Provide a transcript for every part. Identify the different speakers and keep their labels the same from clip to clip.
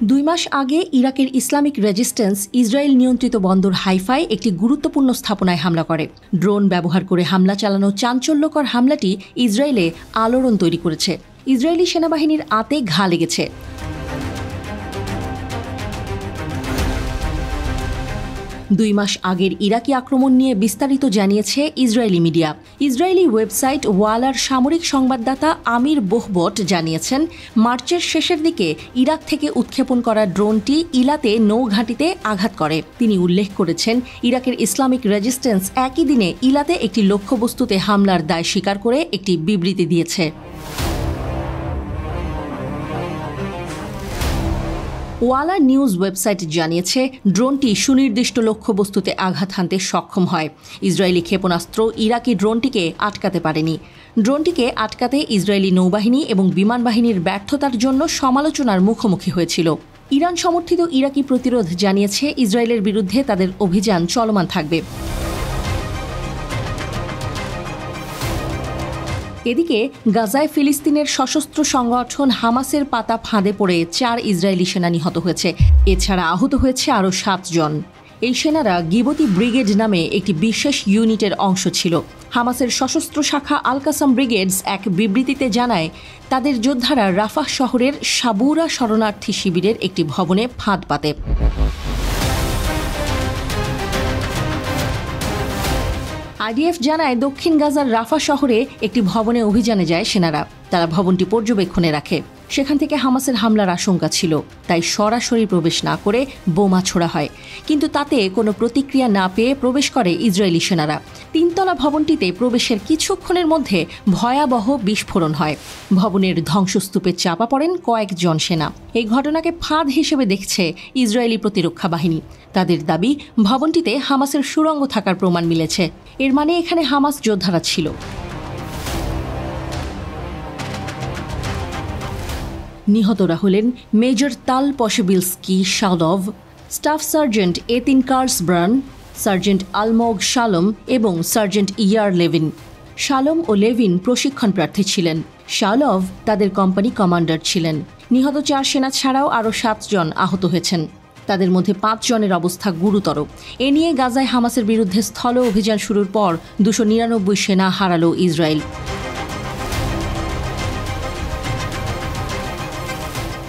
Speaker 1: 2 মাস আগে ইরাকের Islamic resistance Israel নিয়ন্ত্রিত বন্দর হাইফায় একটি গুরুত্বপূর্ণ স্থাপনায় হামলা করে। ড্রোন ব্যবহার করে হামলা চালানো চাঞ্চল্যকর হামলাটি ইসরায়েলে আলোড়ন তৈরি করেছে। ইসরায়েলি সেনাবাহিনীর আঁতে ঘা লেগেছে। দুই মাস আগের ইরাকি আক্রমণ নিয়ে বিস্তারিত জানিয়েছে ইসরায়েলি মিডিয়া। ইসরায়েলি ওয়েবসাইট ওয়ালার সামরিক সংবাদদাতা আমির বোহবট জানিয়েছেন, মার্চের শেষের দিকে ইরাক থেকে উৎক্ষেপণ করা ড্রোনটি ইলাতে নৌঘাঁটিতে আঘাত করে। তিনি উল্লেখ করেছেন, ইরাকের ইসলামিক রেজিস্ট্যান্স একই দিনে ইলাতে একটি লক্ষ্যবস্তুতে হামলার দায় স্বীকার করে একটি বিবৃতি দিয়েছে। ওয়ালা নিউজ ওয়েবসাইট জানিয়েছে, ড্রোনটি সুনির্দিষ্ট লক্ষ্যবস্তুতে আঘাত হানতে সক্ষম হয়। ইসরায়েলি ক্ষেপণাস্ত্র ইরাকি ড্রোনটিকে আটকাতে পারেনি। ড্রোনটিকে আটকাতে ইসরায়েলি নৌবাহিনী এবং বিমান বাহিনীর ব্যর্থতার জন্য সমালোচনার মুখোমুখি হয়েছিল। ইরান সমর্থিত ইরাকি প্রতিরোধ জানিয়েছে, ইসরায়েলের বিরুদ্ধে তাদের অভিযান চলমান থাকবে। এদিকে গাজায় ফিলিস্তিনের সশস্ত্র সংগঠন হামাসের পাতা ফাঁদে পড়ে 4 ইসরায়েলি সেনা নিহত হয়েছে। এছাড়া আহত হয়েছে আরও 7 জন। এই সেনারা গিবতি ব্রিগেড নামে একটি বিশেষ ইউনিটের অংশ ছিল। হামাসের সশস্ত্র শাখা আল কাসাম ব্রিগেডস এক বিবৃতিতে জানায়, তাদের যোদ্ধারা রাফাহ শহরের সাবুরা শরণার্থী শিবিরের একটি ভবনে ফাঁদ পাতে। আইডিএফ জানায়, দক্ষিণ গাজার রাফা শহরে একটি ভবনে অভিযানে যায় সেনারা। তারা ভবনটি পর্যবেক্ষণে রাখে। সেখান থেকে হামাসের হামলার আশঙ্কা ছিল, তাই সরাসরি প্রবেশ না করে বোমা ছোড়া হয়। কিন্তু তাতে কোনো প্রতিক্রিয়া না পেয়ে প্রবেশ করে ইসরায়েলি সেনারা। 3 তলা ভবনটিতে প্রবেশের কিছুক্ষণের মধ্যে ভয়াবহ বিস্ফোরণ হয়। ভবনের ধ্বংসস্তূপে চাপা পড়েন কয়েকজন সেনা। এই ঘটনাকে ফাঁদ হিসেবে দেখছে ইসরায়েলি প্রতিরক্ষা বাহিনী। তাদের দাবি, ভবনটিতে হামাসের সুড়ঙ্গ থাকার প্রমাণ মিলেছে। এর মানে এখানে হামাস যোদ্ধারা ছিল। নিহতরা হলেন মেজর তাল পশেবিলস্কি শালভ, স্টাফ সার্জেন্ট এতিন কার্সব্রান, সার্জেন্ট আলমোগ শালম এবং সার্জেন্ট ইয়ার লেভিন। শালম ও লেভিন প্রশিক্ষণ প্রার্থী ছিলেন। শালভ তাদের কোম্পানি কমান্ডার ছিলেন। নিহত 4 সেনা ছাড়াও আরও 7 জন আহত হয়েছেন। তাদের মধ্যে 5 জনের অবস্থা গুরুতর। এ নিয়ে গাজায় হামাসের বিরুদ্ধে স্থল অভিযান শুরুর পর 299 সেনা হারালো ইসরায়েল।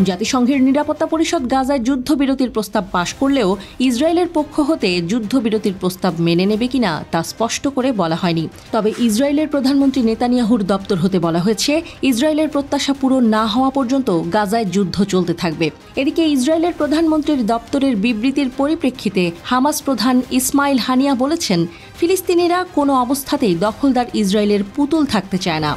Speaker 1: জাতিসংঘের নিরাপত্তা পরিষদ গাজায় যুদ্ধবিরতির প্রস্তাব পাশ করলেও ইসরায়েলের পক্ষ হতে যুদ্ধবিরতির প্রস্তাব মেনে নেবে কিনা তা স্পষ্ট করে বলা হয়নি। তবে ইসরায়েলের প্রধানমন্ত্রী নেতানিয়াহুর দপ্তর হতে বলা হয়েছে, ইসরায়েলের প্রত্যাশা পূরণ না হওয়া পর্যন্ত গাজায় যুদ্ধ চলতে থাকবে। এদিকে ইসরায়েলের প্রধানমন্ত্রীর দপ্তরের বিবৃতির পরিপ্রেক্ষিতে হামাস প্রধান ইসমাইল হানিয়া বলেছেন, ফিলিস্তিনিরা কোনো অবস্থাতেই দখলদার ইসরায়েলের পুতুল থাকতে চায় না।